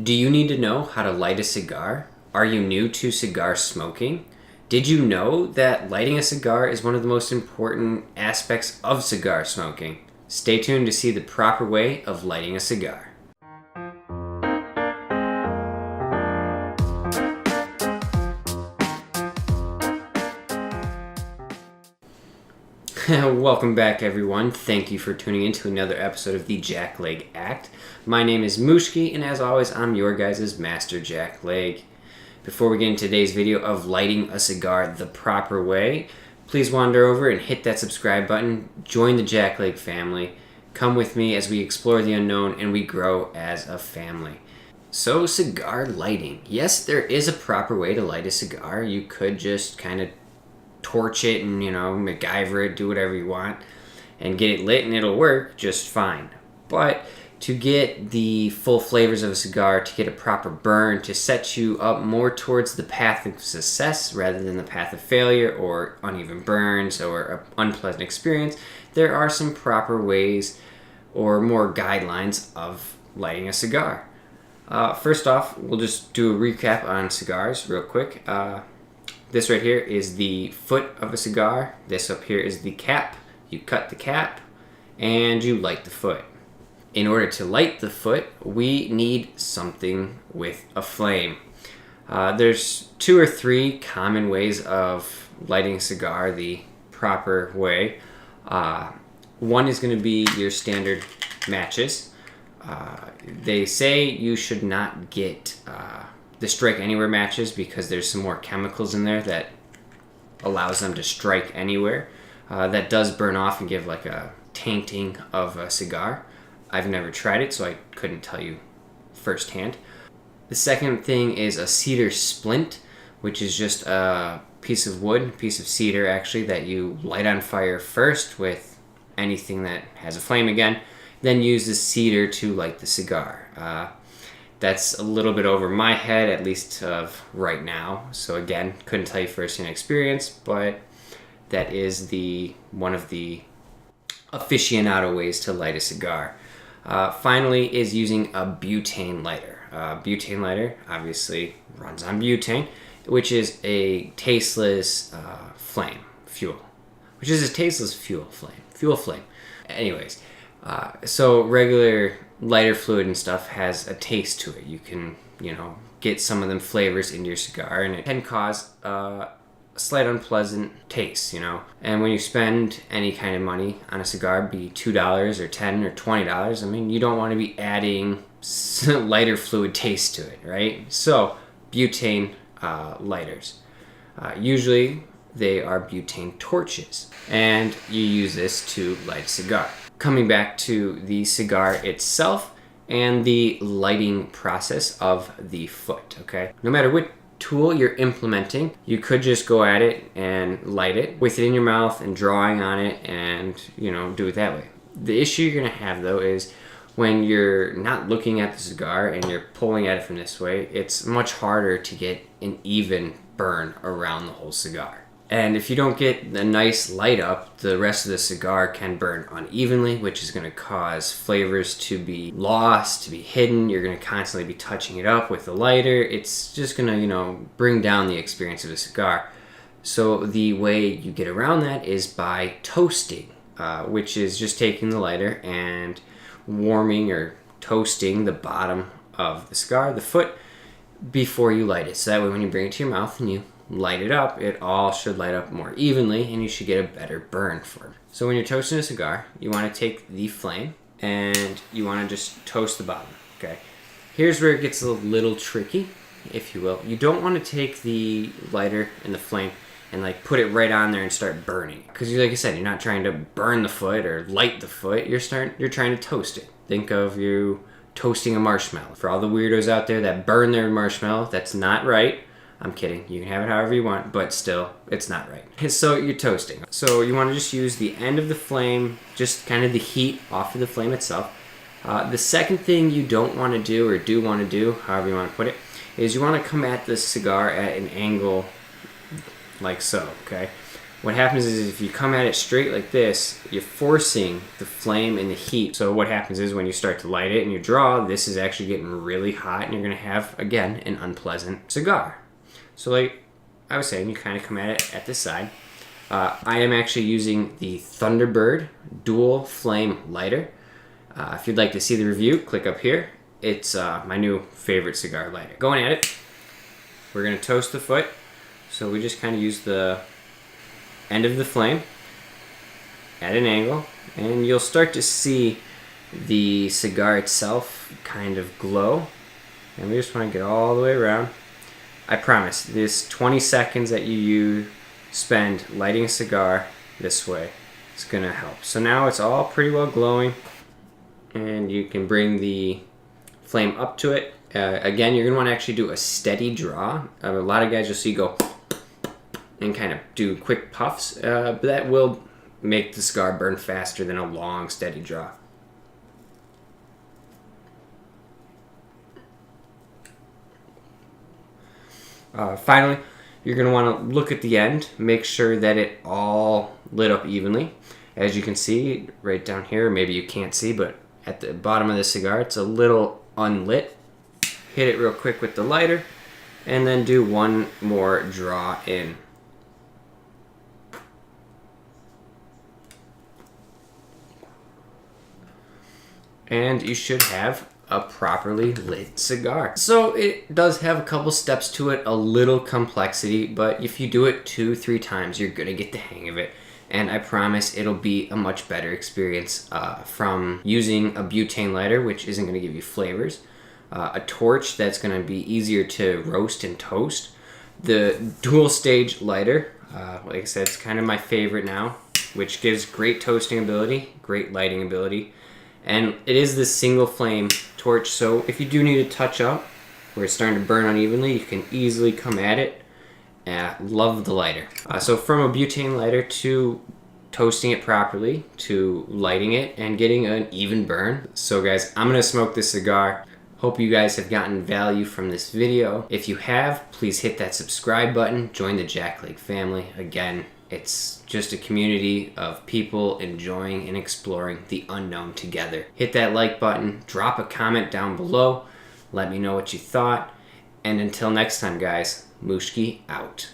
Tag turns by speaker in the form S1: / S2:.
S1: Do you need to know how to light a cigar? Are you new to cigar smoking? Did you know that lighting a cigar is one of the most important aspects of cigar smoking? Stay tuned to see the proper way of lighting a cigar. Welcome back, everyone. Thank you for tuning in to another episode of the Jackleg Act. My name is Mushki, and as always, I'm your guys' Master Jackleg. Before we get into today's video of lighting a cigar the proper way, please wander over and hit that subscribe button. Join the Jackleg family. Come with me as we explore the unknown and we grow as a family. So, cigar lighting. Yes, there is a proper way to light a cigar. You could just kind of torch it and, MacGyver it, do whatever you want, and get it lit and it'll work just fine. But to get the full flavors of a cigar, to get a proper burn, to set you up more towards the path of success rather than the path of failure or uneven burns or an unpleasant experience, there are some proper ways or more guidelines of lighting a cigar. First off, we'll just do a recap on cigars real quick. This right here is the foot of a cigar. This up here is the cap. You cut the cap and you light the foot. In order to light the foot, we need something with a flame. There's 2 or 3 common ways of lighting a cigar the proper way. One is going to be your standard matches. They say you should not get the strike anywhere matches because there's some more chemicals in there that allows them to strike anywhere. That does burn off and give like a tainting of a cigar. I've never tried it, so I couldn't tell you firsthand. The second thing is a cedar splint, which is just a piece of wood, piece of cedar actually, that you light on fire first with anything that has a flame again, then use the cedar to light the cigar. That's a little bit over my head, at least of right now. So again, couldn't tell you firsthand experience, but that is one of the aficionado ways to light a cigar. Finally is using a butane lighter. Butane lighter obviously runs on butane, which is a tasteless fuel flame. Anyways, so regular lighter fluid and stuff has a taste to it. You can, get some of them flavors into your cigar, and it can cause a slight unpleasant taste, And when you spend any kind of money on a cigar, be $2 or $10 or $20, you don't want to be adding lighter fluid taste to it, right? So, butane lighters. Usually, they are butane torches, and you use this to light a cigar. Coming back to the cigar itself and the lighting process of the foot, okay? No matter what tool you're implementing, you could just go at it and light it with it in your mouth and drawing on it and, do it that way. The issue you're going to have, though, is when you're not looking at the cigar and you're pulling at it from this way, it's much harder to get an even burn around the whole cigar. And if you don't get a nice light up, the rest of the cigar can burn unevenly, which is going to cause flavors to be lost, to be hidden. You're going to constantly be touching it up with the lighter. It's just going to, bring down the experience of a cigar. So the way you get around that is by toasting, which is just taking the lighter and warming or toasting the bottom of the cigar, the foot, before you light it. So that way when you bring it to your mouth and you light it up, it all should light up more evenly and you should get a better burn for it. So when you're toasting a cigar, you want to take the flame and you want to just toast the bottom, okay? Here's where it gets a little tricky, if you will. You don't want to take the lighter and the flame and put it right on there and start burning. Because like I said, you're not trying to burn the foot or light the foot, you're trying to toast it. Think of you toasting a marshmallow. For all the weirdos out there that burn their marshmallow, that's not right. I'm kidding. You can have it however you want, but still, it's not right. So you're toasting. So you want to just use the end of the flame, just kind of the heat off of the flame itself. The second thing you don't want to do, or do want to do, however you want to put it, is you want to come at the cigar at an angle like so, okay? What happens is if you come at it straight like this, you're forcing the flame and the heat. So what happens is when you start to light it and you draw, this is actually getting really hot and you're gonna have, again, an unpleasant cigar. So like I was saying, you kind of come at it at this side. I am actually using the Thunderbird dual flame lighter. If you'd like to see the review, click up here. It's my new favorite cigar lighter. Going at it, we're gonna toast the foot. So we just kind of use the end of the flame at an angle, and you'll start to see the cigar itself kind of glow. And we just want to get all the way around. I promise, this 20 seconds that you spend lighting a cigar this way, it's gonna help. So now it's all pretty well glowing, and you can bring the flame up to it. Again, you're gonna want to actually do a steady draw. A lot of guys you'll see go and kind of do quick puffs, but that will make the cigar burn faster than a long, steady draw. Finally, you're going to want to look at the end, make sure that it all lit up evenly. As you can see right down here, maybe you can't see, but at the bottom of the cigar, it's a little unlit. Hit it real quick with the lighter, and then do one more draw in. And you should have a properly lit cigar. So it does have a couple steps to it, a little complexity, but if you do it 2-3 times, you're gonna get the hang of it. And I promise it'll be a much better experience from using a butane lighter, which isn't gonna give you flavors, a torch that's gonna be easier to roast and toast, the dual stage lighter, like I said, it's kind of my favorite now, which gives great toasting ability, great lighting ability. And it is this single flame torch, so if you do need to touch up where it's starting to burn unevenly, you can easily come at it. Love the lighter. So from a butane lighter to toasting it properly, to lighting it and getting an even burn. So guys, I'm gonna smoke this cigar. Hope you guys have gotten value from this video. If you have, please hit that subscribe button, join the Jack Lake family. Again, it's just a community of people enjoying and exploring the unknown together. Hit that like button, drop a comment down below, let me know what you thought, and until next time guys, Mushki out.